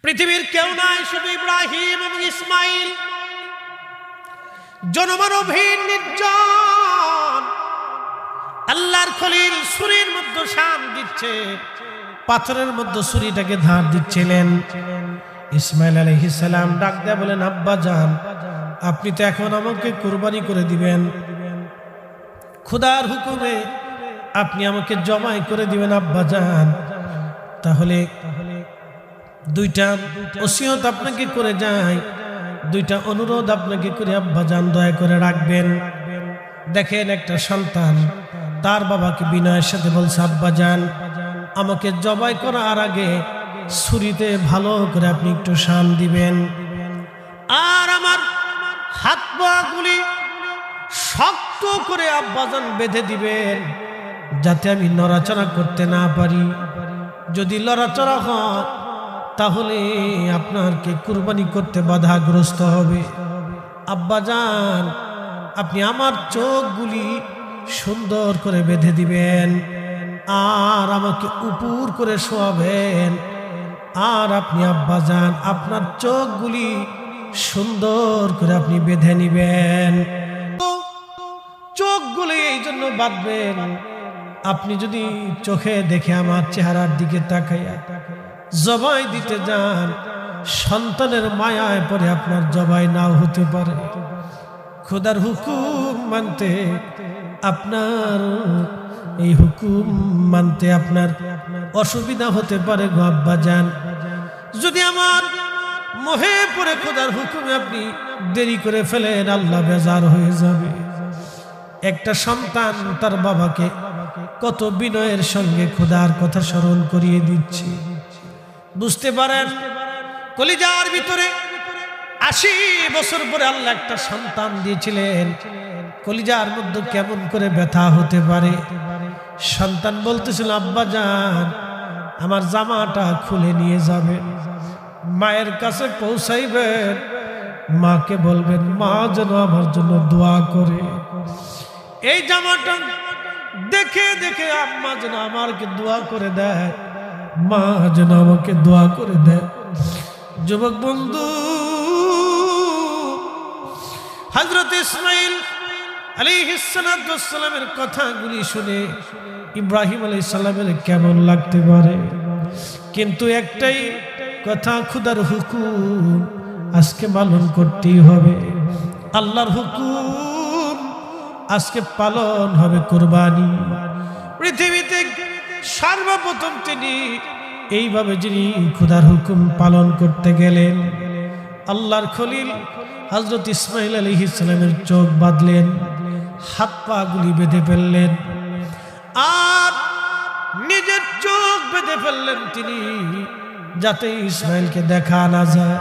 পৃথিবীর কেউ নাই, শুধু ইব্রাহিম এবং ইসমাইল। জনমানবহীন নির্জন আল্লাহর খলিল ছুরির মধ্যে শান দিচ্ছে, পাথরের মধ্যে ছুরিটাকে ধার দিচ্ছিলেন। ইসমাইল আলাইহিস সালাম ডাক দেয়া বলেন, আব্বা জান, আপনি তো এখন আমাকে কুরবানি করে দিবেন, খোদার হুকুমে আপনি আমাকে জবাই করে দিবেন আব্বা জান। তাহলে দুইটা ওসিয়ত আপনাকে করে যায়, দুইটা অনুরোধ আপনাকে করে আব্বা জান দয়া করে রাখবেন। দেখেন, একটা সন্তান তার বাবাকে বিনয়ের সাথে বলছে, আব্বা জান, আমাকে জবাই করার আগে ছুরিতে ভালো করে আপনি একটু শান দিবেন, আর আমার হাত পা গুলি শক্ত করে আব্বাজান বেঁধে দিবেন, যাতে আমি নড়াচড়া করতে না পারি। যদি নড়াচড়া হয় তাহলে আপনাকে কুরবানি করতে বাধাগ্রস্ত হবে। আব্বাজান, আপনি আমার চোখগুলি সুন্দর করে বেঁধে দিবেন, আর আমাকে উপর করে শোয়াবেন, আর আপনি আব্বাজান আপনার চোখগুলি সুন্দর করে আপনি বেঁধে নিবেন। চোখগুলি এই জন্য বাঁধবেন, আপনি যদি চোখে দেখে আমার চেহারার দিকে তাকাইয়া জবাই দিতে যান, সন্তানের মায়ায় পরে আপনার জবাই নাও হতে পারে। খোদার হুকুম মানতে আপনার এই হুকুম মানতে আপনার অসুবিধা হতে পারে গো আব্বাজান। যদি আমার মোহে পরে খোদার হুকুমে আপনি দেরি করে ফেলেন, আল্লাহ বেজার হয়ে যাবে। একটা সন্তান তার বাবাকে কত বিনয়ের সঙ্গে খোদার কথা স্মরণ করিয়ে দিচ্ছে। বুঝতে পারেন, কলিজার ভিতরে ৮০ বছর পরে আল্লাহ একটা সন্তান দিয়েছিলেন, কলিজার মধ্যে কেমন করে ব্যথা হতে পারে। সন্তান বলতেছিল, আব্বা জান, আমার জামাটা খুলে নিয়ে যাবেন, মায়ের কাছে পৌঁছাইবেন, মাকে বলবেন মা যেন আমার জন্য দোয়া করে। এই জামাটা দেখে দেখে আম্মা যেন আমাকে দোয়া করে দেয়, মা যেন আমাকে দোয়া করে দেয়। যুবক বন্ধু, হযরত ইসমাইল আলাইহিস সালামের কথাগুলি শুনে ইব্রাহিম আলাইহিস সালামের কেমন লাগতে পারে, কিন্তু একটাই কথা, খোদার হুকুম আজকে পালন করতেই হবে। আল্লাহর হুকুম আজকে পালন হবে, কুরবানি। পৃথিবীতে সর্বপ্রথম তিনি এইভাবে যিনি খোদার হুকুম পালন করতে গেলেন, আল্লাহর খলিল হযরত ইসমাইল আলাইহিস সালামের চোখ বাঁধলেন, হাত পা গুলি বেঁধে ফেললেন, আর নিজের চোখ বেঁধে ফেললেন তিনি, যাতে ইসমাইলকে দেখা না যায়।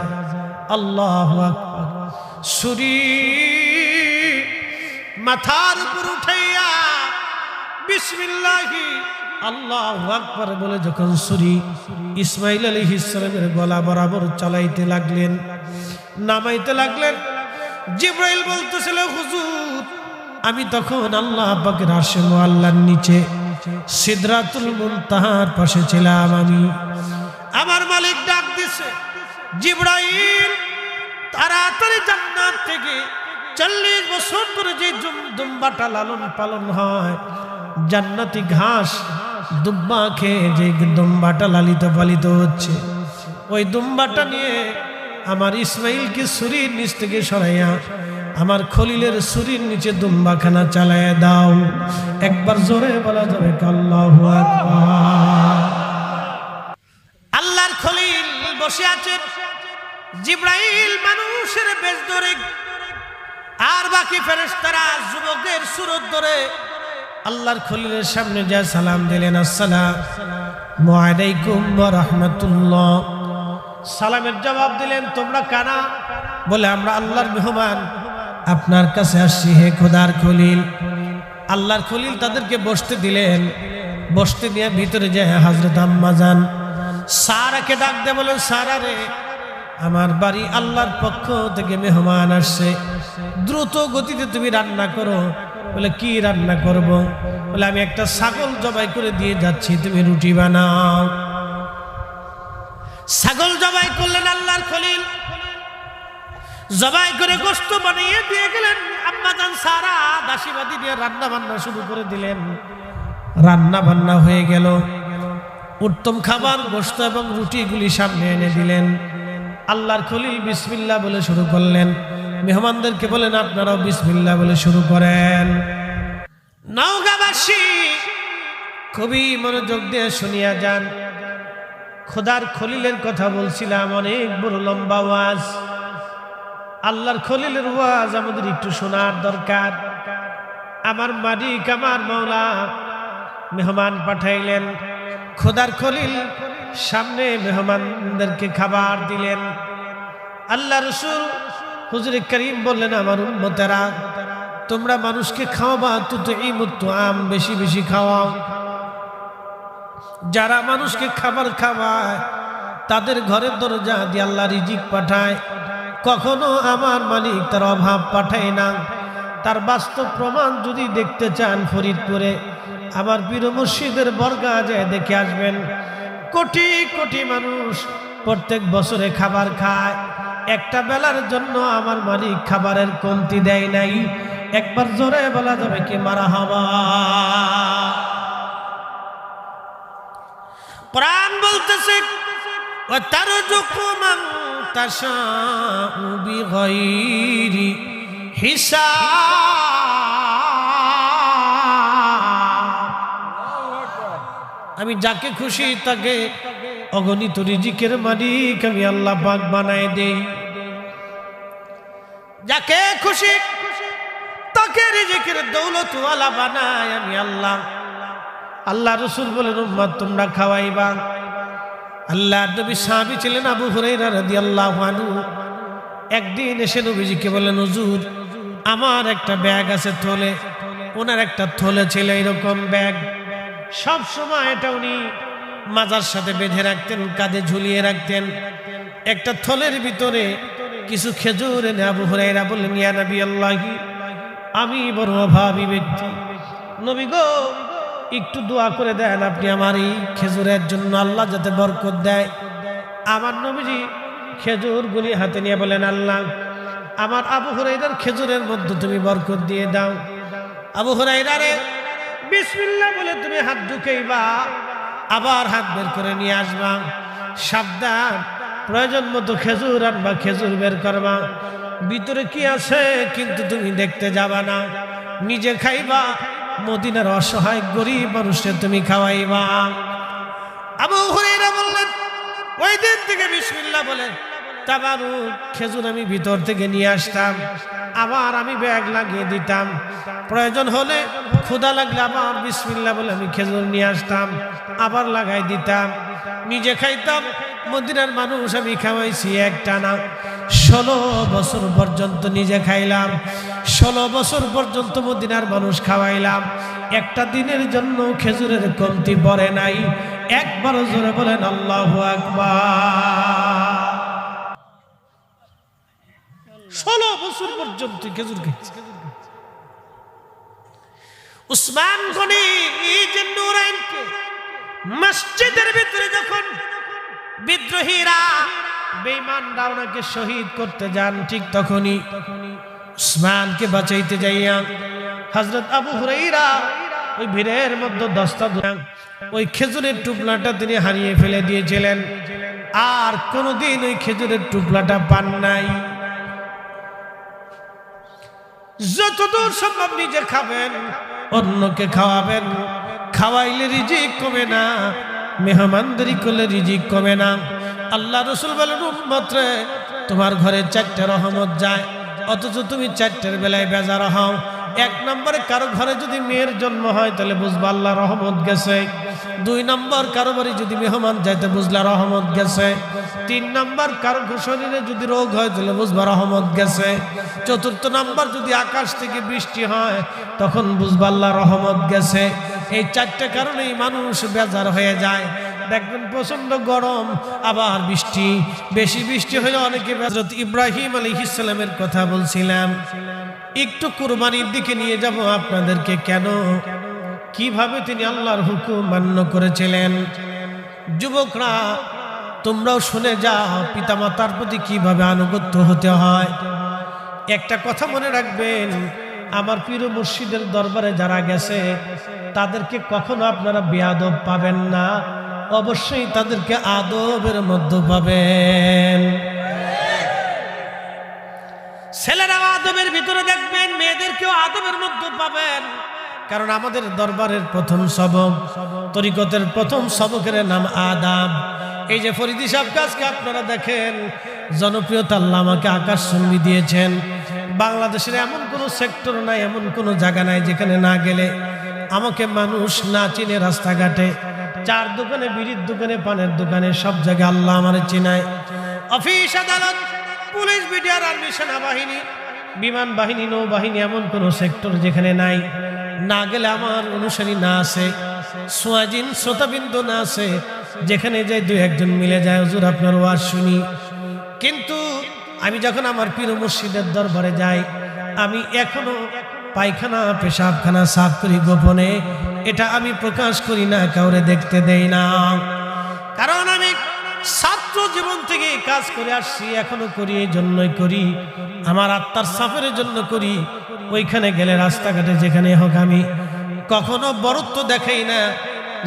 আল্লাহু আকবার। ছুরি মাথার উপর উঠাইয়া বিসমিল্লাহি আল্লাহু আকবার বলে যখন ছুরি ইসমাইল আলাইহিস সালামের গলা বরাবর চালাইতে লাগলেন, নামাইতে লাগলেন, জিবরাইল বলতেছিল, হুজুর, আমি তখন আল্লাহ পাকের আরশে মুআল্লার নিচে সিদরাতুল মুনতাহার পাশে ছিলাম। আমার মালিক ডাক দিছে, জিবরাইল, তাড়াতাড়ি জান্নাত থেকে ৪০ বছর ধরে যে দুম্বাটা লালন পালন হয়, জান্নাতি ঘাস দুম্বা খেয়ে যে দুম্বাটা লালিত পালিত হচ্ছে, ওই দুম্বাটা নিয়ে আমার ইসমাইলকে ছুরির নিচ থেকে সরাইয়া আমার খলিলের ছুরির নিচে দুম্বাখানা চালাইয়া দাও। একবার জোরে বলা যাবে আল্লাহু আকবার। আল্লাহর খলিল বসে আছেন, জিবরাইল মানুষের বেশ ধরে, আর বাকি ফেরেশতারা যুবকের সুরত ধরে আল্লাহর খলিলের সামনে যা সালাম দিলেন, আসসালামু আলাইকুম ওয়া রাহমাতুল্লাহ। সালামের জবাব দিলেন, তোমরা কারা? বলে, আমরা আল্লাহর মেহমান, আপনার কাছে আসছি হে খোদার খলিল। আল্লাহর খলিল তাদেরকে বসতে দিলেন, বসতে দিয়ে ভিতরে যায় হযরত আম্মা জান সারাকে ডাক দিয়ে বলেন, সারা রে, আমার বাড়ি আল্লাহর পক্ষ থেকে মেহমান আসছে, দ্রুত গতিতে তুমি রান্না করো। বলে, কি রান্না করব? বলে, আমি একটা ছাগল জবাই করে দিয়ে যাচ্ছি, তুমি রুটি বানাও। ছাগল জবাই করলেন আল্লাহর খলিল, জবাই করে গোশত বানিয়ে দিয়ে গেলেন। আম্মাজান সারা দাসীবাদী দিয়ে রান্না বান্না শুরু করে দিলেন। রান্না বান্না হয়ে গেল, উত্তম খাবার গোশত এবং রুটিগুলি সামনে এনে দিলেন। আল্লাহর খলিল বিসমিল্লাহ বলে শুরু করলেন। মেহমানদেরকে বলেন আপনারাও বিসমিল্লাহ বলে শুরু করেন। নওগাঁবাসী খুবই মনোযোগ দিয়ে শুনিয়া যান। খোদার খলিলের কথা বলছিলাম, অনেক বড় লম্বা ওয়াজ। আল্লাহর খলিলের ওয়াজ আমাদের একটু শোনার দরকার। আমার মালিক, আমার মাওলা মেহমান পাঠাইলেন। খোদার খলিল সামনে মেহমানদেরকে খাবার দিলেন। আল্লাহ রাসূল হুজুরে করিম বললেন, আমার উম্মতেরা তোমরা মানুষকে খাওয়াবা, তুতঈমুত তুআম, বেশি বেশি খাওয়াও। যারা মানুষকে খাবার খাওয়ায় তাদের ঘরের দরজা দিয়ে আল্লাহ রিজিক পাঠায়। কখনো আমার মালিক তার অভাব পাঠায় না। তার বাস্তব প্রমাণ যদি দেখতে চান ফরিদপুরে আমার পীর মুর্শিদের বর্গা যায় দেখে আসবেন। কোটি কোটি মানুষ প্রত্যেক বছরে খাবার খায়। একটা বেলার জন্য আমার মালিক খাবারের কমতি দেয় নাই। একবার জোরে বলা যাবে কি মারহাবা। কোরআন বলতেছে ওয়া তারযুকু মান তাশাউ বিগাইরি হিসাব। আমি যাকে খুশি তাকে অগণিত রিজিকের মালিক আমি আল্লাহ পাক বানায় দেই। যাকে খুশি তাকে রিজিকের দৌলতওয়ালা বানায় আমি আল্লাহ। আল্লাহ রাসূল বলেন উম্মত তোমরা খাওয়াইবা। আল্লাহর নবী সাহাবী ছিলেন আবু হুরায়রা রাদিয়াল্লাহু আনহু। একদিন এসে নবীজিকে বলেন হুজুর আমার একটা ব্যাগ আছে থলে। ওনার একটা থলে ছিল এরকম ব্যাগ, সব সময় এটা উনি মাজার সাথে বেঁধে রাখতেন, কাঁধে ঝুলিয়ে রাখতেন। একটা থলের ভিতরে কিছু খেজুর এনে আবু হুরায়রা বললেন ইয়া নবী আল্লাহি আমি বড় অভাবী ব্যক্তি, নবী গো একটু দোয়া করে দেন আপনি আমার এই খেজুরের জন্য, আল্লাহ যাতে বরকত দেয়। আমার নবীজি খেজুরগুলি হাতে নিয়ে বলেন আল্লাহ আমার আবু হুরায়রার খেজুরের মধ্যে তুমি বরকত দিয়ে দাও। আবু হুরায়রা রে বিসমিল্লাহ বলে তুমি হাত ঢুকাইবা, আবার হাত বের করে নিয়ে আসবা। সাবধান, প্রয়োজন মতো খেজুর আনবা, খেজুর বের করবা, ভিতরে কি আছে কিন্তু তুমি দেখতে যাবা না, নিজে খাইবা, মদিনার অসহায় গরিব মানুষকে তুমি খাওয়াইবা। আবু হুরায়রা বললেন ওই দিন থেকে বিসমিল্লাহ বলে তাবারুক খেজুর আমি ভিতর থেকে নিয়ে আসতাম, আবার আমি ব্যাগ লাগিয়ে দিতাম। প্রয়োজন হলে ক্ষুধা লাগলে আবার বিসমিল্লাহ বলে আমি খেজুর নিয়ে আসতাম, আবার লাগাই দিতাম, নিজে খাইতাম, মদিনার মানুষ আমি খাওয়াইছি একটানা। 16 বছর পর্যন্ত নিজে খাইলাম, 16 বছর পর্যন্ত মদিনার মানুষ খাওয়াইলাম। একটা দিনের জন্য খেজুরের কমতি পড়ে নাই। একবার জোরে বলেন আল্লাহু আকবার। 16 বছর পর্যন্ত খেজুর খাইছি। উসমান গনি যে নূরাইনকে মসজিদের ভিতরে যখন বিদ্রোহীরা বেঈমানরা ওনাকে শহীদ করতে যান, ঠিক তখনই উসমানকে বাঁচাইতে যাইয়া হযরত আবু হুরায়রা ওই ভিড়ের মধ্যে দস্তা ধরে ওই খেজুরের টুকরাটা তিনি হারিয়ে ফেলে দিয়েছিলেন, আর কোনোদিন ওই খেজুরের টুকরাটা পান নাই। যতদূর সম্ভব নিজে খাবেন, অন্যকে খাওয়াবেন। খাওয়াইলে রিজিক কমে না, মেহমানদারি করলে রিজিক কমে না। আল্লাহ রাসূল বলেন উম্মত রে তোমার ঘরে 4টা রহমত যায়, অথচ তুমি 4টার বেলায় বেজার হও। 1 নম্বরে কারো ঘরে যদি মেয়ের জন্ম হয় তাহলে বুঝবা আল্লাহ রহমত গেছে। 2 নম্বর কারো বাড়ি যদি মেহমান যাইতে বুঝলা রহমত গেছে। 3 নম্বর কারো শরীরে যদি রোগ হয় তাহলে বুঝবা রহমত গেছে। 4র্থ নম্বর যদি আকাশ থেকে বৃষ্টি হয় তখন বুঝবা আল্লাহ রহমত গেছে। এই 4টা কারণেই মানুষ বেজার হয়ে যায়। দেখবেন প্রচন্ড গরম, আবার বৃষ্টি, বেশি বৃষ্টি হলে অনেকে। হযরত ইব্রাহিম আলাইহিস সালামের কথা বলছিলাম, একটু কুরবানির দিকে নিয়ে যাব আপনাদেরকে। কেন, কিভাবে তিনি আল্লাহর হুকুম মান্য করেছিলেন। যুবকরা তোমরাও শুনে যাও পিতামাতার প্রতি কিভাবে আনুগত্য হতে হয়। একটা কথা মনে রাখবেন, আমার পীর মুর্শিদের দরবারে যারা গেছে তাদেরকে কখনো আপনারা বেয়াদব পাবেন না, অবশ্যই তাদেরকে আদবের মধ্যে পাবেন। ছেলেরা আদবের ভিতরে দেখবেন, মেয়েদেরকেও আদবের মধ্যে পাবেন। কারণ আমাদের দরবারের প্রথম সবক, তরিকতের প্রথম সবকের নাম আদাব। এই যে ফরিদি সাহেব কাজকে আপনারা দেখেন, জনপ্রিয়তা আল্লাহ আমাকে আকাশচুম্বী দিয়েছেন। বাংলাদেশের এমন কোনো সেক্টর নাই, এমন কোনো জায়গা নাই যেখানে না গেলে আমাকে মানুষ না চিনে। রাস্তাঘাটে, চার দোকানে, বিড়ির দোকানে, পানের দোকানে, সব জায়গায় আল্লাহ আমার চিনায়। অফিস আদালত, পুলিশ, বিডিআর, আর্মি, সেনাবাহিনী, বিমান বাহিনী, নৌবাহিনী, এমন কোনো সেক্টর যেখানে নাই না গেলে আমার অনুসারী না আছে, সোয়াজিন শ্রোতাবিন্দু না আছে, যেখানে যাই দুই একজন মিলে যায়, হুজুর আপনার ওয়াজ শুনি। কিন্তু আমি যখন আমার পীর মুর্শিদের দরবারে যাই, আমি এখনো পায়খানা পেশাবখানা সাফ করি গোপনে। এটা আমি প্রকাশ করি না, কাউরে দেখতে দেই না। কারণ আমি ছাত্র জীবন থেকে কাজ করে আসছি, এখনো করি। এই জন্যই করি, আমার আত্মার সাফের জন্য করি। ওইখানে গেলে, রাস্তাঘাটে যেখানে হোক, আমি কখনো বড়ত্ব দেখাই না,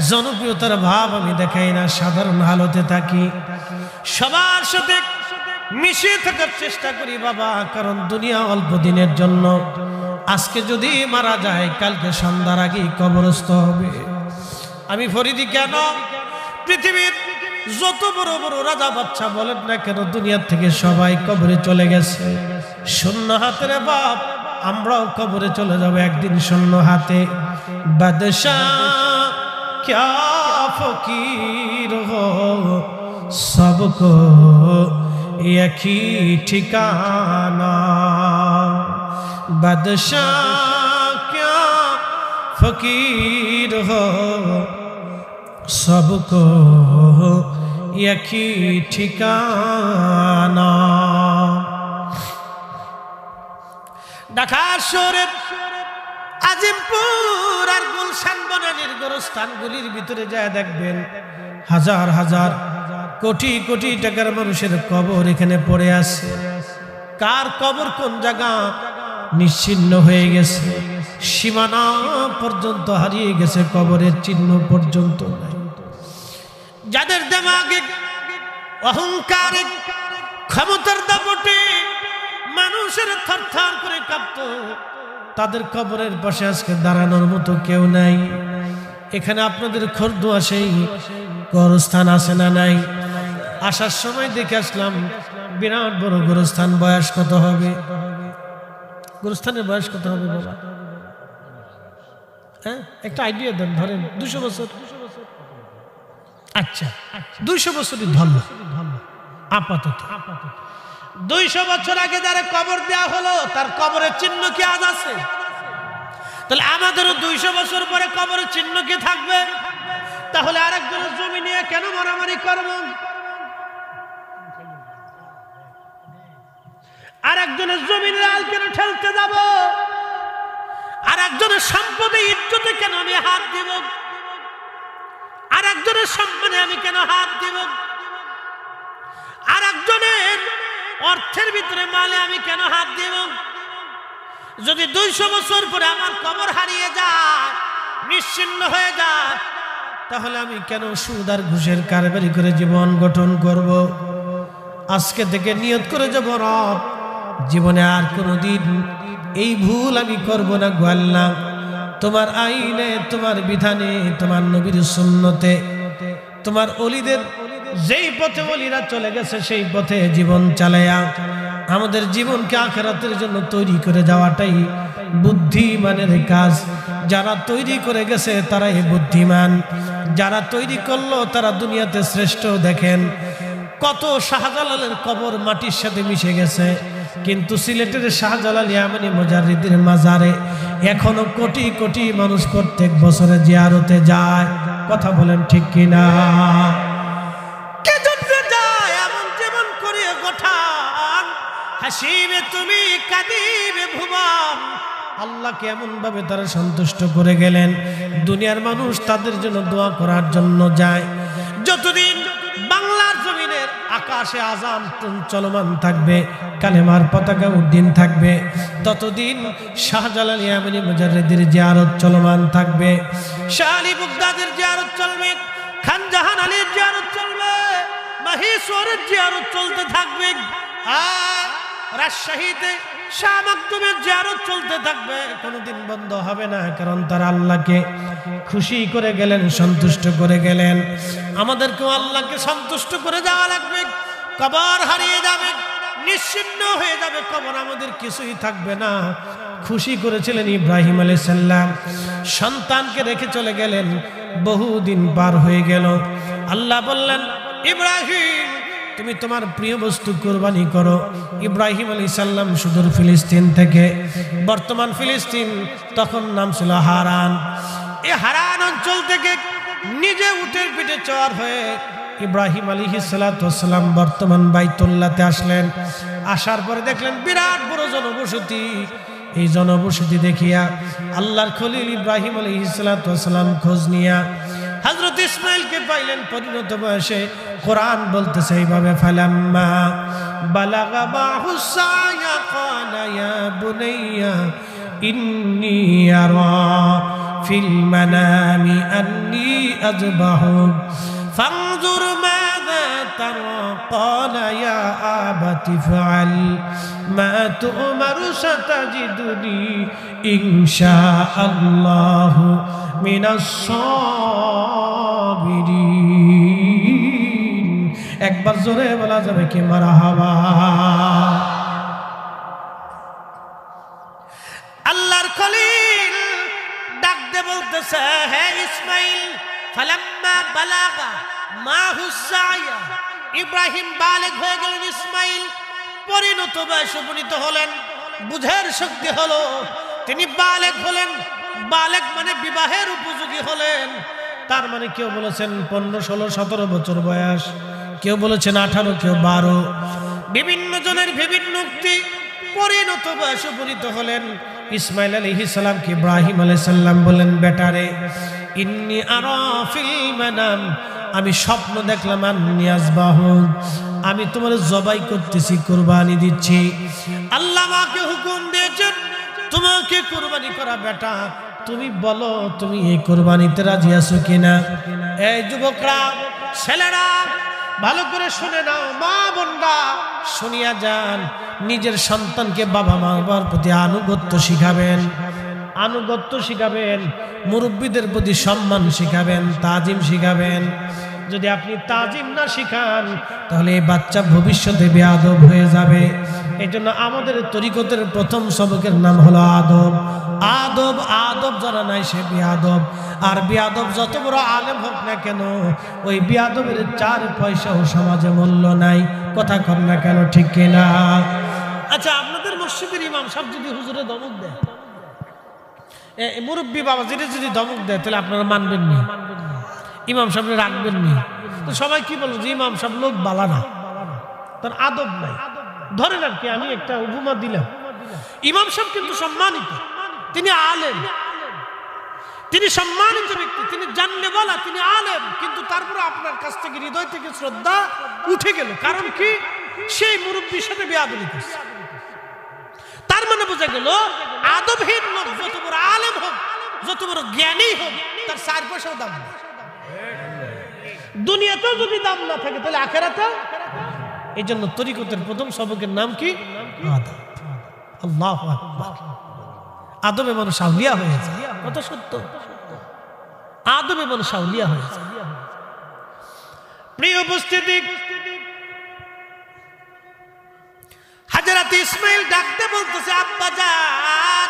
জনপ্রিয়তার ভাব আমি দেখাই না। সাধারণ হালতে থাকি, সবার সাথে মিশে থাকার চেষ্টা করি বাবা। কারণ দুনিয়া অল্প দিনের জন্য। আজকে যদি মারা যায়, কালকে সন্ধ্যার আগেই কবরস্থ হবে। আমি ফরিদি কেন, পৃথিবীর যত বড় বড় রাজা বাচ্চা বলেন না কেন, দুনিয়ার থেকে সবাই কবরে চলে গেছে শূন্য হাতের বাপ। আমরাও কবরে চলে যাব একদিন শূন্য হাতে। বাদশাহ क्या फकीर हो, सबको एक ही ठिकाना। बादशाह क्या फकीर हो, सबको एक ही ठिकाना। ঢাকা শহরের আজিমপুর আর গুলশান বনানীর গোরস্থানগুলির ভিতরে যায় দেখবেন, হাজার হাজার কোটি কোটি টাকার মানুষের কবর এখানে পড়ে আছে। কার কবর কোন জায়গা নিশ্চিহ্ন হয়ে গেছে, সীমানা পর্যন্ত হারিয়ে গেছে, কবরের চিহ্ন পর্যন্ত নাই। যাদের দিমাগে অহংকারে ক্ষমতার দাপটে মানুষের থরথর করে কাঁপতো, তাদের কবরের পাশে আজকে দাঁড়ানোর মতো কেউ নাই। এখানে আপনাদের খরদুয়া সেই গোরস্থান আছে না নাই? আসার সময় দেখে আসলাম বিরাট বড় গোরস্থান। বয়স কত হবে? গোরস্থানের বয়স কত হবে বাবা? হ্যাঁ, একটা আইডিয়া দেন। ধরেন 200 বছর। আচ্ছা, 200 বছরই ধর্ম আপাতত। 200 বছর আগে যারা কবর দেওয়া হলো, তার কবরের চিহ্ন কি আজ আছে? তাহলে আমাদেরও 200 বছর পরে কবরের চিহ্ন কি থাকবে? তাহলে আরেকজনের জমি নিয়ে কেন মারামারি করব? আরেকজনের জমির লাল কেন ঠেলতে যাব? আরেকজনের সম্পদে ইজ্জতে কেন আমি হাত দেব? আরেকজনের সম্মানে আমি কেন হাত দেব? আরেকজনের অর্থের ভিতরে মালে আমি কেন হাত দেব? যদি 200 বছর পরে আমার কবর হারিয়ে যায়, নিশ্চিহ্ন হয়ে যায়, তাহলে আমি কেন সুদ আর ঘুষের কারবারি করে জীবন গঠন করব? আজকে থেকে নিয়ত করে যাব, রব জীবনে আর কোনোদিন এই ভুল আমি করব না গো আল্লাহ। তোমার আইনে, তোমার বিধানে, তোমার নবীর সুন্নতে, তোমার ওলিদের যেই পথে ওলিরা চলে গেছে সেই পথে জীবন চালায়া আমাদের জীবনকে আখিরাতের জন্য তৈরি করে যাওয়াটাই বুদ্ধিমানের কাজ। যারা তৈরি করে গেছে তারাই বুদ্ধিমান, যারা তৈরি করলো তারা দুনিয়াতে শ্রেষ্ঠ। দেখেন কত শাহজালালের কবর মাটির সাথে মিশে গেছে, কিন্তু সিলেটের শাহজালাল ইয়ামানি মুজাদ্দিদের মাজারে এখনো কোটি কোটি মানুষ প্রত্যেক বছরে জিয়ারতে যায়। কথা বলেন ঠিক কিনা? হাসিবে তুমি, কাঁদিবে ভুবন। আল্লাহকে এমন ভাবে তারা সন্তুষ্ট করে গেলেন, দুনিয়ার মানুষ তাদের জন্য দোয়া করার জন্য যায়। যতদিন বাংলার জমিনে আকাশে আযান চলমান থাকবে, কালেমার পতাকা উড্ডীন থাকবে, ততদিন শাহজালাল ইয়ামানী মুজাদ্দিদের জিয়ারত চলমান থাকবে, শাহ আলী বাগদাদির জিয়ারত চলবে, খান জাহান আলীর জিয়ারত চলবে, মাহেশ্বরের জিয়ারত চলতে থাকবে, আর রাজশাহীতে শাহ মাকদুমের জিয়ারত চলতে থাকবে, কোনোদিন বন্ধ হবে না। কারণ তারা আল্লাহকে খুশি করে গেলেন, সন্তুষ্ট করে গেলেন। আমাদেরকেও আল্লাহকে সন্তুষ্ট করে যাওয়া লাগবে। কবর হারিয়ে যাবে, নিশ্চিহ্ন হয়ে যাবে কবর, আমাদের কিছুই থাকবে না। খুশি করেছিলেন ইব্রাহিম আলাইহিস সালাম, সন্তানকে রেখে চলে গেলেন, বহুদিন পার হয়ে গেল। আল্লাহ বললেন, ইব্রাহিম তুমি তোমার প্রিয় বস্তু কুরবানি করো। ইব্রাহিম আলাইহিস সালাম সুদূর ফিলিস্তিন থেকে, বর্তমান ফিলিস্তিন, তখন নাম ছিল হারান, এই হারান অঞ্চল থেকে নিজে উটের পিঠে চড় হয়ে ইব্রাহিম আলাইহিস সালাম বর্তমান বাইতুল্লাহতে আসলেন। আসার পরে দেখলেন বিরাট বড় জনবসতি। এই জনবসতি দেখিয়া আল্লাহর খলিল ইব্রাহিম আলাইহিস সালাম খোঁজ নিয়া হযরত ইসমাঈলকে পাইলেন পরিণত বয়সে। কোরআন বলতেছে এইভাবে, ফালাম্মা বালাগা মাহুস সায়া ক্বালা ইয়া বুনাইয়া ইন্নী আরা ফিল মানামি আন্নী আযবাহুক ফানজুর মাযা তারা ক্বালা ইয়া আবাতি ফাআল মা তু'মারু সাতাজিদুনি ইনশাআল্লাহু মিনাস সাবিরিন। একবার জোরে বলা যাবে কি মারহাবা। আল্লাহর খলিল ডাক দে বলতেছে, হে ইসমাঈল, ফালাম্মা বালাগা মাহুস সায়া, ইব্রাহিম বালেগ হয়ে গেলেন, ইসমাঈল পরিণত বয়সে উপনীত হলেন, বুঝের শক্তি হলো, তিনি বালেগ হলেন। বালেগ মানে বিবাহের উপযোগী হলেন। তার মানে কেউ বলেছেন 15, 16, 17 বছর বয়স, কেউ বলেছেন 18, কেউ 12, বিভিন্ন জনের বিভিন্ন উক্তি। পরিণত বয়সে উপনীত হলেন। ইসমাঈল আলাইহিস সালামকে ইব্রাহিম আলাইহিস সালাম বলেন, বেটারে, ইন্নী আরা ফিল মানাম, আমি স্বপ্ন দেখলাম, আন্নী আযবাহুক, আমি তোমার জবাই করতেছি, কুরবানি দিচ্ছি। আল্লাহ আমাকে হুকুম দিয়েছেন তোমাকে কুরবানি করা। বেটা, তুমি বলো তুমি এই কুরবানিতে রাজি আছো কিনা? এই যুবকরা, ছেলেরা, ভালো করে শুনে নাও, মা বোনরা শুনিয়া যান। নিজের সন্তানকে বাবা মার প্রতি আনুগত্য শিখাবেন, আনুগত্য শিখাবেন, মুরব্বীদের প্রতি সম্মান শিখাবেন, তাজিম শিখাবেন। যদি আপনি তাজিম না শিখান তাহলে এই বাচ্চা ভবিষ্যতে বেয়াদব হয়ে যাবে। এই জন্য আমাদের তরিকতের প্রথম সবকের নাম হলো আদব। আদব, আদব যারা নাই সে বেয়াদব। আর বেয়াদব যত বড় আলেম হোক না কেন, ওই বেয়াদবের 4 পয়সাও সমাজে মূল্য নাই। কথা কর না কেন, ঠিক কিনা? আচ্ছা, আপনাদের মসজিদের ইমাম সাহেব যদি হুজুরে ধমক দেয়, মুরব্বী বাবা যদি ধমক দেয়, তাহলে আপনারা মানবেন না, ইমাম সাহেব রাখবেন না। তো সবাই কি বলবো, যে ইমাম সাহেব লোক বালা না, তার আদব নাই। ধরেন আর কি, আমি একটা উপমা দিলাম, ইমাম সাহেব কিন্তু সম্মানিত, তিনি আলেম, তিনি সম্মানিত ব্যক্তি, তিনি জানলে বলা, তিনি আলেম, কিন্তু তারপরে আপনার কাছ থেকে হৃদয় থেকে শ্রদ্ধা উঠে গেল। কারণ কি? সেই মুরব্বীর সাথে বেয়াদবি করছে। তার মানে বোঝা গেল, আদবহীন লোক যত বড় আলেম হোক, যত বড় জ্ঞানী হোক, তার 4 পয়সাও দাম নেই। দুনিয়াতেও যদি দাম না থাকে, তাহলে আখেরাতে। এই জন্য তরিকতের প্রথম সবকের নাম কি? আদব। আল্লাহু আকবার। আদবে মানুষ আউলিয়া হয়েছে, কত সত্য। আদবে মানুষ আউলিয়া হয়েছে। প্রিয় উপস্থিতি, হযরত ইসমাঈল ডাকতে বলতেছে, আব্বাজান,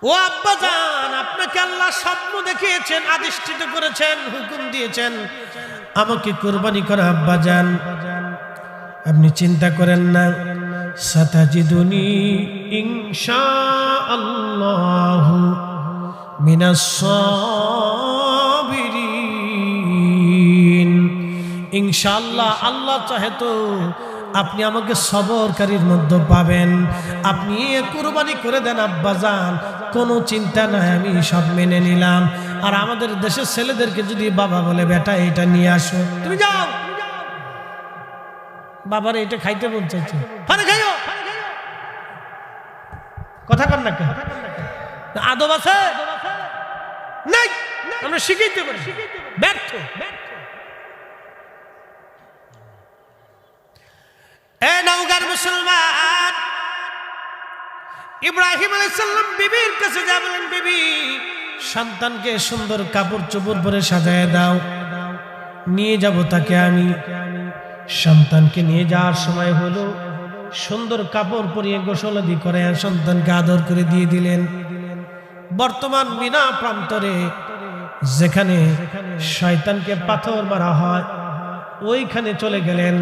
ও আব্বাজান, আপনাকে আল্লাহ স্বপ্ন দেখিয়েছেন, আদিষ্টিত করেছেন, হুকুম দিয়েছেন আমাকে কুরবানি করা। আব্বাজান, আপনি চিন্তা করেন না, সাতাজিদুনি ইনশাআল্লাহু মিনাস সাবিরিন। ইনশাআল্লাহ, আল্লাহ চাহে তো আপনি আমাকে সবরকারীর মধ্যে পাবেন। আপনি কুরবানি করে দেন আব্বাজান, কোনো চিন্তা নাই, আমি সব মেনে নিলাম। আর আমাদের দেশের ছেলেদেরকে যদি বাবা বলে বেটা এটা নিয়ে আসো, তুমি যাও, বাবার এটা খাইতে মন চাইছে, খাইও, কথা কর না কেন? আদব আছে নাই? আমরা শিখাইতে পারি, ব্যর্থ। নওগাঁর মুসলমান ইব্রাহিম আলাইহিস সালাম বিবির কাছে যা বলেন, বিবি সন্তানকে সুন্দর কাপড় চোপড় পরে সাজায় দাও, নিয়ে যাব তাকে আমি। সন্তানকে নিয়ে যাওয়ার সময় হলো, সুন্দর কাপড় পরিয়ে গোসলাদি করে সন্তানকে আদর করে দিয়ে দিলেন। বর্তমান মিনা প্রান্তরে যেখানে শয়তানকে পাথর মারা হয় ওইখানে চলে গেলেন।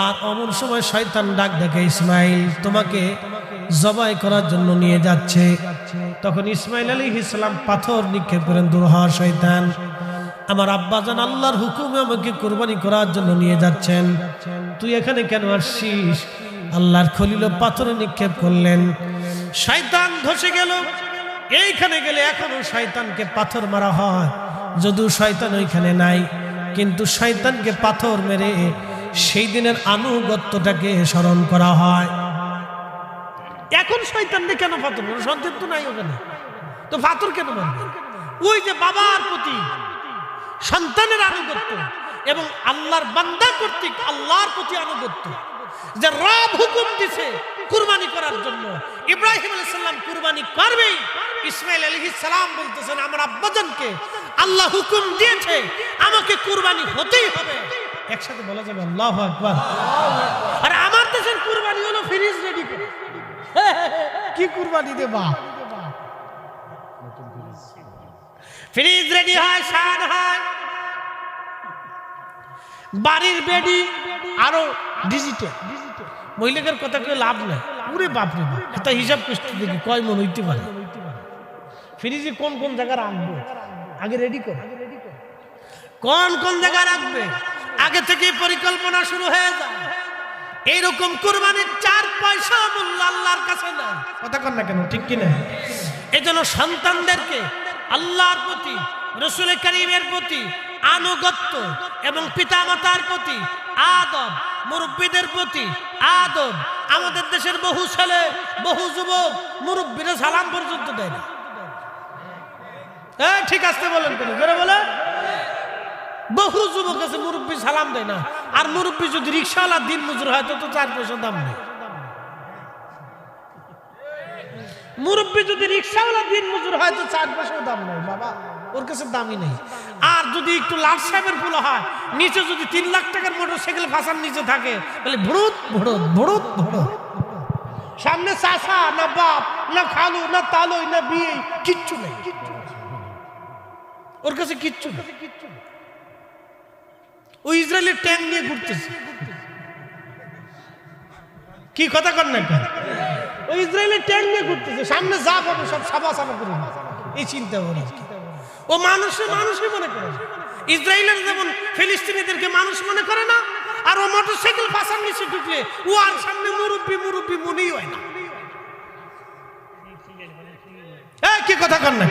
আর অমন সময় শয়তান ডাক দেখে, ইসমাইল তোমাকে জবাই করার জন্য নিয়ে যাচ্ছে। তখন ইসমাইল আলাইহিস সালাম পাথর নিক্ষেপ করেন, দূর হ শয়তান, আমার আব্বাজান আল্লাহর হুকুমে আমাকে কুরবানি করার জন্য নিয়ে যাচ্ছেন, তুই এখানে কেন আসছিস? আল্লাহর খলিল পাথরে নিক্ষেপ করলেন, শয়তান ধসে গেল। এইখানে গেলে এখনো শয়তানকে পাথর মারা হয়, যদিও শয়তান ওইখানে নাই, কিন্তু শয়তানকে পাথর মেরে সেই দিনের আনুগত্যটাকে স্মরণ করা হয়। এখন শয়তানকে কেন পাথর মারে? সন্তান তো নাই ওখানে, তো পাথর কেন মারবে? ওই যে বাবার প্রতি সন্তানের আনুগত্য এবং আল্লাহর বান্দা কর্তৃক আল্লাহর প্রতি আনুগত্য, যে রব হুকুম দিছে কুরবানি করার জন্য, ইব্রাহিম আলাইহিস সালাম কুরবানি করবেই। ইসমাইল আলাইহিস সালাম বলতেছেন, আমার আব্বাজানকে আল্লাহ হুকুম দিয়েছে, আমাকে কুরবানি হতেই হবে। একসাথে বলা যাবে আল্লাহু আকবার। আর আমার দেশের কুরবানি হলো ফ্রিজ রেডি করে। কি কুরবানি দেবা? ফ্রিজ রেডি হয়, শান হয়, বাড়ির বেডি আরো ডিজিটাল। মহিলাদের কথা কেউ লাভ নাই, পুরে বাপরে বাপ, এটা হিসাব করতে দেখি কয় মন হইতে পারে। ফ্রিজে কোন কোন জায়গা রাখবো আগে রেডি কর, কোন কোন জায়গা রাখবে আগে থেকে পরিকল্পনা শুরু হয়ে যায়। এইরকম কুরবানির 4 পয়সা মূল্য আল্লাহর কাছে নাই, কথা কন না কেন, ঠিক কিনা? এই জন্য সন্তানদেরকে আল্লাহর প্রতি, রাসূল কারীমের প্রতি আনুগত্য এবং পিতামাতার প্রতি আদব, মুরব্বীদের প্রতি আদব। আমাদের দেশের বহু ছেলে বহু যুবক মুরব্বীরা সালাম পর্যন্ত দেয় না। ঠিক আছে বলেন, কেন জোরে বলে? বহু যুবক আছে মুরব্বী সালাম দেয় না। আর মুরব্বী যদি রিকশাওয়ালা দিন মজুর হয় তো 4 পয়সা দাম নেই। মুরব্বী যদি রিকশাওয়ালা দিন মজুর হয় তো 4 পয়সা দাম নেই বাবা, ওর কাছে দামই নেই। আর যদি একটু লাট সাহেবের ফুল হয়, নিচে যদি 3 লাখ টাকার মোটরসাইকেল ফাঁসার নিচে থাকে, তাহলে ভুড়ুত ভুড়ুত ভুড়ুত ভুড়ুত। সামনে চাচা না বাপ না খালু না তালই না বিয়ে, কিচ্ছু নেই ওর কাছে, কিচ্ছু নেই। ওই ইসরায়েলের ট্যাঙ্ক নিয়ে ঘুরতেছে, কি কথা কর না? ওই ইসরায়েলের ট্যাঙ্ক নিয়ে ঘুরতেছে, সামনে যা পাবে সব সাবা সাবা করে এই চিন্তা করে। ও মানুষই মনে করে, ইসরায়েলের যেমন ফিলিস্তিনিদেরকে মানুষ মনে করে না, আর ও মোটরসাইকেল ফাঁসার নিচে ঢুকলে ও আর সামনে মুরব্বী মুরব্বী মনেই হয় না। কি কথা কর না?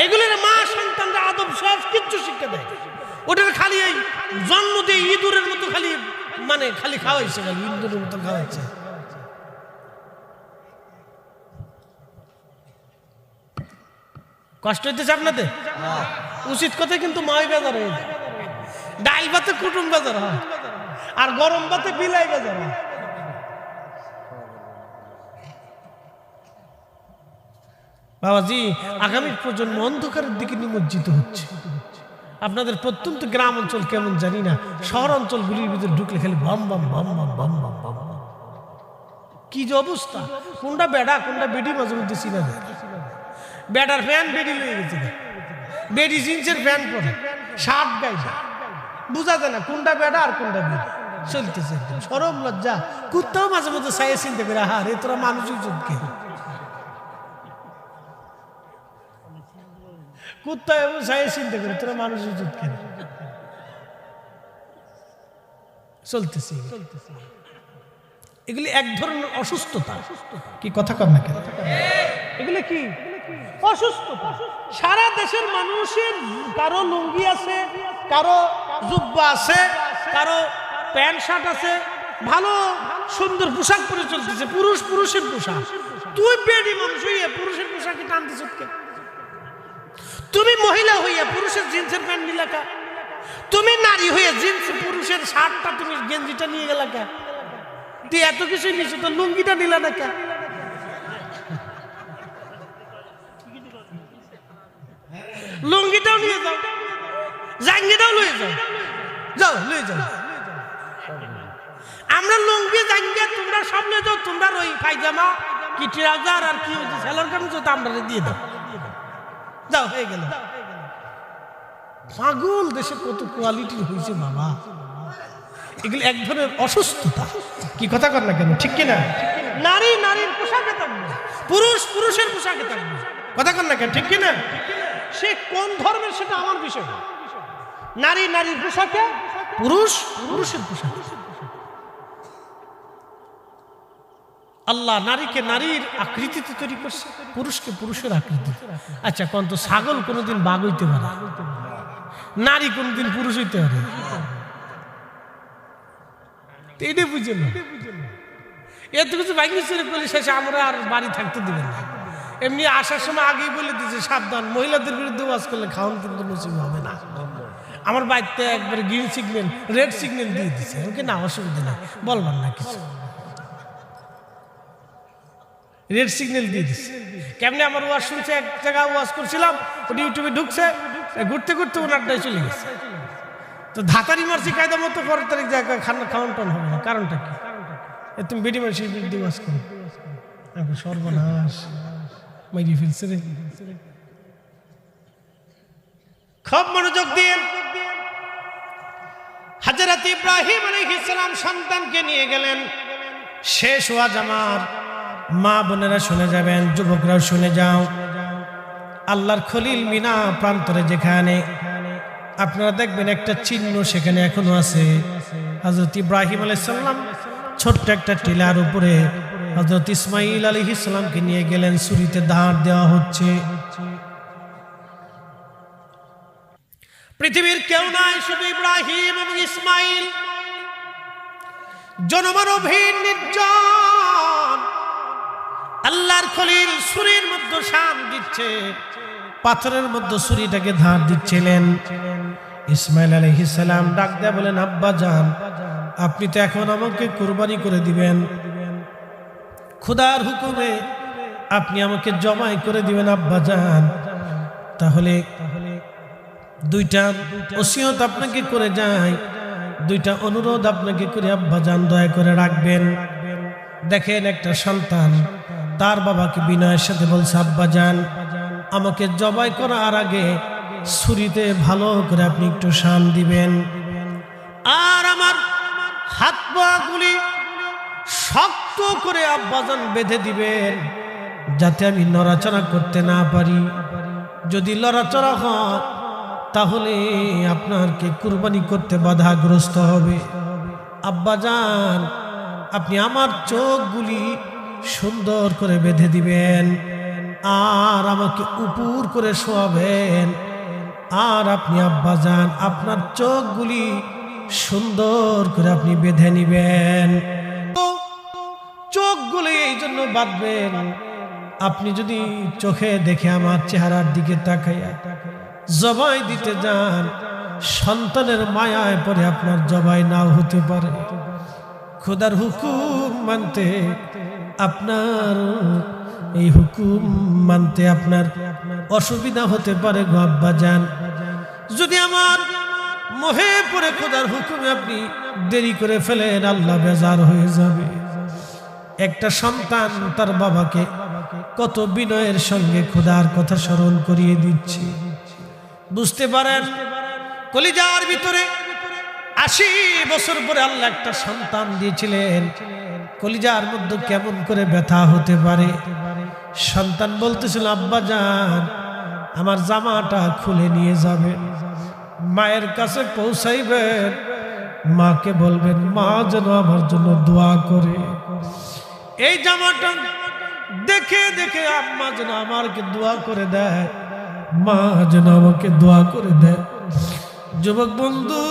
এগুলোর মা সন্তানরা আদব সব কিচ্ছু শিক্ষা দেয়। ওটার খালি এই জন্ম দিয়ে ইঁদুরের মতো খালি খালি খাওয়াইছে, খালি ইঁদুরের মতো খাওয়াইছে। কষ্ট হইতেছে আপনাদের? উচিত কথা কিন্তু মাই বাজার হয়ে যায়। ডাল ভাতে কুটুম বাজার হয়, আর গরম ভাতে বিলাই বাজার হয়। বাবাজি, আগামী প্রজন্ম অন্ধকারের দিকে নিমজ্জিত হচ্ছে। আপনাদের প্রত্যন্ত গ্রাম অঞ্চল কেমন জানি না, শহর অঞ্চলগুলির ভিতরে ঢুকলে খালি বাম বাম বাম বাম বাম বাম বাম, কি যে অবস্থা! কোনটা বেড়া কোনটা বেডি মাঝে মধ্যে চিনা যায়। বেডার ফ্যান বেডি লেগে গেছে, বেডি জিন্সের ফ্যান পরে, শার্ট গাইছে, বুঝা যায় না কোনটা বেড়া আর কোনটা বেডি। চলতেছে সরম লজ্জা। কুত্তাও মাঝে মধ্যে চাইয়ে চিনতে করে, হারে তোরা মানুষই চোখকে, কুত্তা এবং চাইয়ে চিনতে করে তোরা মানুষই চোখকে। চলতেছে। এগুলি এক ধরনের অসুস্থতা। কি কথা কর না কেন? এগুলি কি অসুস্থতা। সারা দেশের মানুষের কারো লুঙ্গি আছে, কারো জুব্বা আছে, কারো প্যান্ট শার্ট আছে, ভালো সুন্দর পোশাক পরে চলতেছে, পুরুষের পোশাক। তুই বেডি মানুষ হইয়া পুরুষের পোশাকে টানতেছ কে? তুমি মহিলা হইয়া পুরুষের জিন্সের প্যান্ট নিলা কা? তুমি নারী হইয়া জিন্স পুরুষের শার্টটা তুমি গেঞ্জিটা নিয়ে গেলা কা? তুই এত কিছু নিছো তো লুঙ্গিটা নিলা না কা? লুঙ্গিটাও নিয়ে যাও, জাঙ্গিটাও লয়ে যাও, যাও লয়ে যাও। আমরা লুঙ্গি জাঙ্গিয়া তোমরা সব লয়ে যাও, তোমরা ওই পায়জামা কি ট্রাউজার আর কি সেলার কামিজ তো আমরা দিয়ে দাও, যাও হয়ে গেল। পাগল দেশে কত কোয়ালিটি হয়েছে বাবা। এগুলো এক ধরনের অসুস্থতা। কি কথা কর না কেন? ঠিক কিনা? নারী নারীর পোশাকে থাকবে, পুরুষ পুরুষের পোশাকে থাকবে। কথা কর না কেন? ঠিক কিনা? সে কোন ধর্মের সেটা আমার বিষয় না। নারী নারীর পোশাকে, পুরুষ পুরুষের পোশাকে। আল্লাহ নারীকে নারীর আকৃতিতে তৈরি করছে, পুরুষকে পুরুষের আকৃতিতে। আচ্ছা কোন তো ছাগল কোনোদিন বাঘ হইতে পারে, নারী কোনদিন পুরুষ হইতে পারে? এটা বুঝে না। এত কিছু বাইক চুরি করলে শেষে আমরা আর বাড়ি থাকতে দিবেন না। এমনি আসার সময় আগেই বলে দিয়েছে সাবধান, মহিলাদের বিরুদ্ধে ওয়াজ করলে খাওয়ান কিন্তু নসিব হবে না। আমার বাড়িতে একবারে গ্রিন সিগন্যাল রেড সিগন্যাল দিয়ে দিচ্ছে, ওকে না অসুবিধা নেই, বলবার না কিছু, রেড সিগন্যাল দিয়ে দিচ্ছে। কেমনি আমার ওয়াজ শুনছে, এক জায়গায় ওয়াজ করছিলাম, ওটা ইউটিউবে ঢুকছে, ঘুরতে ঘুরতে ওনারটাই চলে গেছে। তো ধাতারি মারছি কায়দা মতো, 15 তারিখ জায়গায় খাওয়ান টান হবে না। কারণটা কি? তুমি বেডি মানুষের বিরুদ্ধে ওয়াজ করো, সর্বনাশ মাইরি ফেলছে রে। খুব মনোযোগ দিন। হযরত ইব্রাহিম আলাইহিস সালাম সন্তানকে নিয়ে গেলেন। শেষ ওয়াজ আমার মা বোনেরা শুনে যাবেন, যুবকরাও শুনে যাও। আল্লাহর খলিল মিনা প্রান্তরে যেখানে আপনারা দেখবেন একটা চিহ্ন সেখানে এখনো আছে। হযরত ইব্রাহিম আলাইহিস সালাম ছোট্ট একটা টিলার উপরে হযরত ইসমাঈল আলাইহিস সালামকে নিয়ে গেলেন। ছুরিতে দাঁত দেওয়া হচ্ছে। পৃথিবীর কেউ নাই, শুধু ইব্রাহিম এবং ইসমাঈল। জনমানবহীন নির্জন আল্লাহর খলিল ছুরির মধ্যে শান দিচ্ছে, পাথরের মধ্যে ছুরিটাকে ধার দিচ্ছিলেন। ইসমাঈল আলাইহিস সালাম ডাক দেয়া বলেন, আব্বা জান, আপনি তো এখন আমাকে কুরবানি করে দিবেন, খোদার হুকুমে আপনি আমাকে জবাই করে দিবেন আব্বা জান। তাহলে দুইটা ওসিয়ত আপনাকে করে যাই, দুইটা অনুরোধ আপনাকে করে আব্বা জান দয়া করে রাখবেন। দেখেন একটা সন্তান তার বাবাকে বিনয়ের সাথে বলছে, আব্বা জান আমাকে জবাই করার আগে ছুরিতে ভালো করে আপনি একটু শান দিবেন, আর আমার হাত পা গুলি শক্ত করে আব্বাজান বেঁধে দিবেন, যাতে আমি নড়াচড়া করতে না পারি। যদি লড়াচড়া হয় তাহলে আপনাকে কুরবানি করতে বাধাগ্রস্ত হবে। আব্বাজান আপনি আমার চোখগুলি সুন্দর করে বেঁধে দিবেন, আর আমাকে উপর করে শোয়াবেন, আর আপনি আব্বাজান আপনার চোখগুলি সুন্দর করে আপনি বেঁধে নিবেন। চোখগুলি এই জন্য বাঁধবেন, আপনি যদি চোখে দেখে আমার চেহারার দিকে তাকাইয়া জবাই দিতে যান, সন্তানের মায়ায় পরে আপনার জবাই নাও হতে পারে। খোদার হুকুম মানতে আপনার, এই হুকুম মানতে আপনার অসুবিধা হতে পারে গো আব্বাজান। যদি আমার মোহে পরে খোদার হুকুমে আপনি দেরি করে ফেলেন, আল্লাহ বেজার হয়ে যাবে। একটা সন্তান তার বাবাকে কত বিনয়ের সঙ্গে খোদার কথা স্মরণ করিয়ে দিচ্ছে। বুঝতে পারেন কলিজার ভিতরে 80 বছর পরে আল্লাহ একটা সন্তান দিয়েছিলেন, কলিজার মধ্যে কেমন করে ব্যথা হতে পারে। সন্তান বলতেছিল, আব্বা জান আমার জামাটা খুলে নিয়ে যাবেন, মায়ের কাছে পৌঁছাইবেন, মাকে বলবেন মা যেন আমার জন্য দোয়া করে। এই জামাটা দেখে দেখে আম্মা যেন আমাকে দোয়া করে দেয়, মা যেন আমাকে দোয়া করে দেয়। যুবক বন্ধু,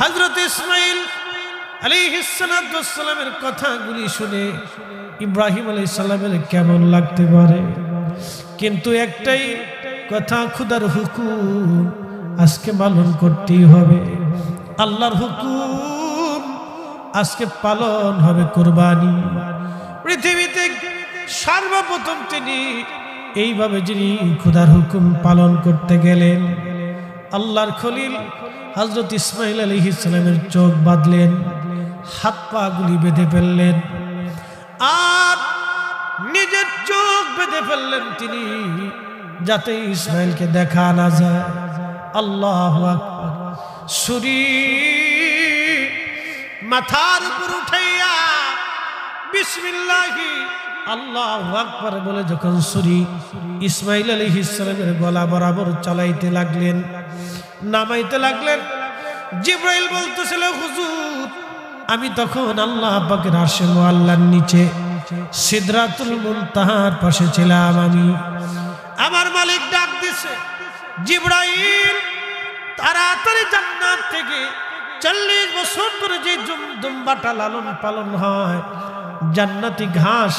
হযরত ইসমাঈল আলাইহিস সালামের কথাগুলি শুনে ইব্রাহিম আলাইহিস সালামের কেমন লাগতে পারে, কিন্তু একটাই কথা, খোদার হুকুম আজকে পালন করতেই হবে। আল্লাহর হুকুম আজকে পালন হবে। কুরবানি পৃথিবীতে সর্বপ্রথম তিনি এইভাবে যিনি খোদার হুকুম পালন করতে গেলেন, আল্লাহর খলিল হযরত ইসমাঈল আলাইহিস সালামের চোখ বাঁধলেন, হাত পা গুলি বেঁধে ফেললেন আর নিজের চোখ বেঁধে ফেললেন তিনি, যাতে ইসমাঈলকে দেখা না যায়। আল্লাহু আকবার। ছুরি মাথার উপর উঠাইয়া বিসমিল্লাহি আল্লাহু আকবার বলে যখন ছুরি ইসমাঈল আলাইহিস সালামের গলা বরাবর চালাইতে লাগলেন, নামাইতে লাগলেন, জিবরাইল বলতেছিল, হুজুর আমি তখন আল্লাহ পাকের আরশে মুআল্লার নিচে সিদরাতুল মুনতাহার পাশে ছিলাম। আমি আমার মালিক ডাক দিছে, জিবরাইল তাড়াতাড়ি জান্নাত থেকে 40 বছর ধরে যে দুম্বাটা লালন পালন হয়, জান্নাতি ঘাস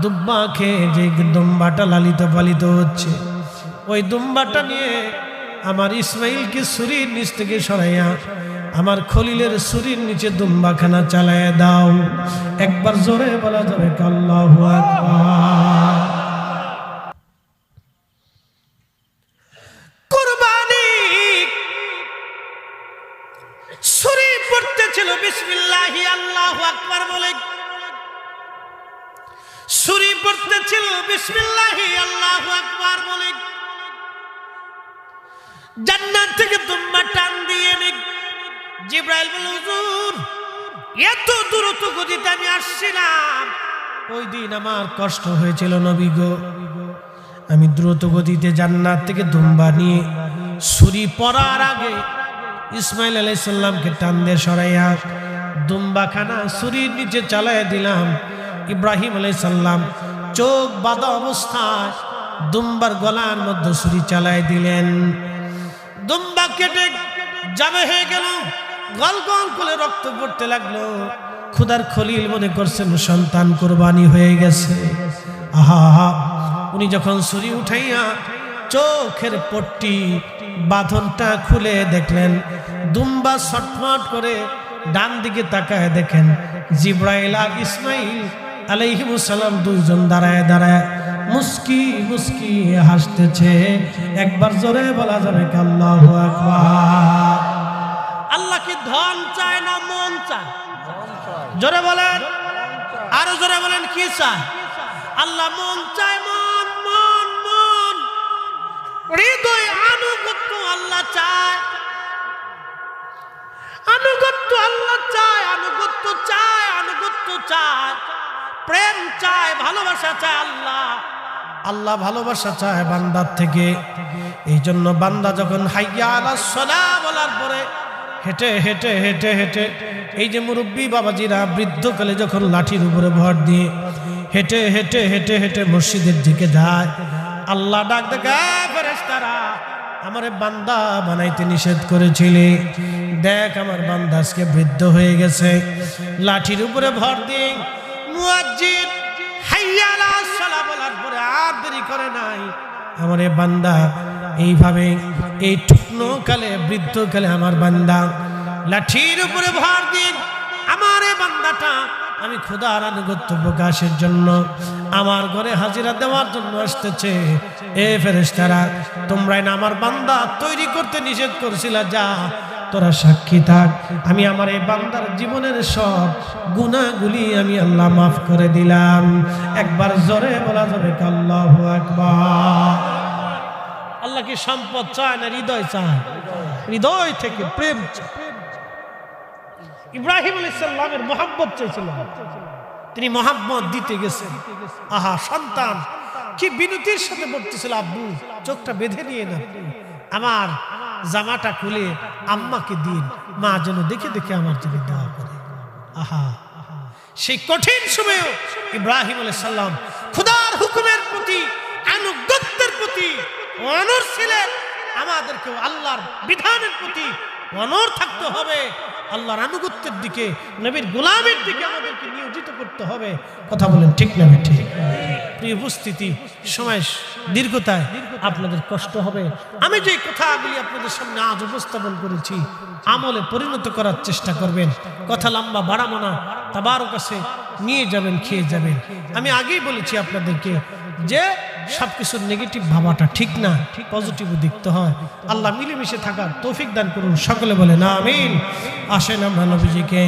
দুম্বা খেয়ে যে দুম্বাটা লালিত পালিত হচ্ছে, ওই দুম্বাটা নিয়ে আমার ইসমাঈলকে ছুরির নিচ থেকে সরাইয়া আমার খলিলের ছুরির নিচে দুম্বাখানা চালায় দাও। একবার জোরে বলা যাবে আল্লাহু আকবার। কুরবানি ছুরি পড়তেছিল বিসমিল্লাহি আল্লাহু আকবার বলে, ছুরি পড়তেছিল বিসমিল্লাহি আল্লাহু আকবার বলে, জান্নাত থেকে দুম্বা টান দিয়ে জিবরাইল বলে, হুজুর এত দ্রুত গতিতে আমি আসছিলাম, ওই দিন আমার কষ্ট হয়েছিল নবী গো। আমি দ্রুত গতিতে জান্নাত থেকে দুম্বা নিয়ে ছুরি পড়ার আগে ইসমাঈল আলাইহিস সালামকে টান দিয়ে সরাইয়া দুম্বাখানা ছুরির নিচে চালাইয়া দিলাম। ইব্রাহিম আলাইহিস সালাম চোখ বাঁধা অবস্থায় দুম্বার গলার মধ্যে ছুরি চালাই দিলেন। দুম্বা কেটে জামে হয়ে গেল, গল গল করে রক্ত পড়তে লাগলো। খোদার খলিল মনে করছেন সন্তান কুরবানি হয়ে গেছে। আহা, উনি যখন ছুরি উঠাইয়া চোখের পট্টি বাঁধনটা খুলে দেখলেন, দুম্বা ছটফট করে ডান দিকে তাকায় দেখেন জিবরাইল আর ইসমাঈল আলাইহিস সালাম দুইজন দাঁড়ায় দাঁড়ায় মুস্কি মুস্কি হাসতেছে। একবার জোরে বলা যাবে আল্লাহু আকবার। আল্লাহ কি ধন চায় না মন চায়? জোরে বলেন, আরো জোরে বলেন, কি চায়? আল্লাহ মন চায়, মন মন মন, হৃদয় আনুগত্য আল্লাহ চায়, আনুগত্য আল্লাহ চায়, আনুগত্য চায়, আনুগত্য চায়, প্রেম চায়, ভালোবাসা চায় আল্লাহ। আল্লাহ ভালোবাসা চায় বান্দার থেকে। এই জন্য বান্দা যখন হাইয়া আলাস সালাহ বলার পরে হেঁটে হেঁটে হেঁটে হেঁটে, এই যে মুরব্বী বাবাজিরা বৃদ্ধকালে যখন লাঠির উপরে ভর দিয়ে হেঁটে হেঁটে হেঁটে হেঁটে মসজিদের দিকে যায়, আল্লাহ ডাক দেখা, ফেরেশতারা আমারে বান্দা বানাইতে নিষেধ করেছিলে, দেখ আমার বান্দা আজকে বৃদ্ধ হয়ে গেছে। লাঠির উপরে ভর দিয়ে মুয়াজ্জিন হাইয়া আলাস সালাহ বলার পরে আর দেরি করে নাই, আমারে বান্দা এইভাবে এই টুকনো কালে বৃদ্ধকালে আমার বান্দা লাঠির উপরে ভর দিয়ে আমার এই বান্দাটা আমি খোদার আনুগত্য প্রকাশের জন্য আমার ঘরে হাজিরা দেওয়ার জন্য আসতেছে। এ ফেরেশতারা, তোমরাই না আমার বান্দা তৈরি করতে নিষেধ করছিলা, যা তোরা সাক্ষী থাক, আমি আমার এই বান্দার জীবনের সব গুনাহগুলি আমি আল্লাহ মাফ করে দিলাম। একবার জোরে বলা যাবে আল্লাহু আকবার। আল্লাহ কি সম্পদ চায় না হৃদয় চায়? হৃদয় থেকে প্রেম চায়। ইব্রাহিম আলাইহিস সালামের মহব্বত চাইছিল, তিনি মহব্বত দিতে গেছেন। আহা, সন্তান কি বিনতির সাথে বলতেছিল, আব্বু চোখটা বেঁধে নিয়ে না, আমার জামাটা খুলে আম্মাকে দিন, মা যেন দেখে দেখে আমার জন্য দোয়া করে। আহা, সেই কঠিন সময়েও ইব্রাহিম আলাইহিস সালাম খোদার হুকুমের প্রতি, আনুগত্যের প্রতি অনড় ছিলেন। আমাদেরকেও আল্লাহর বিধানের প্রতি অনড় থাকতে হবে, আল্লাহর আনুগত্যের দিকে, নবীর গোলামের দিকে আমাদেরকে নিয়োজিত করতে হবে। কথা বলেন ঠিক না ঠিক? প্রিয় উপস্থিতি, সময় দীর্ঘতায় আপনাদের কষ্ট হবে। আমি যে কথাগুলি আপনাদের সামনে আজ উপস্থাপন করেছি আমলে পরিণত করার চেষ্টা করবেন। কথা লম্বা বাড়াবো না, তাবারক কাছে নিয়ে যাবেন, খেয়ে যাবেন। আমি আগেই বলেছি আপনাদেরকে যে সবকিছুর নেগেটিভ ভাবাটা ঠিক না, পজিটিভ দেখতে হয়। আল্লাহ মিলেমিশে থাকার তৌফিক দান করুন, সকলে বলেন আমিন। আসেন আমরা নবীজিকে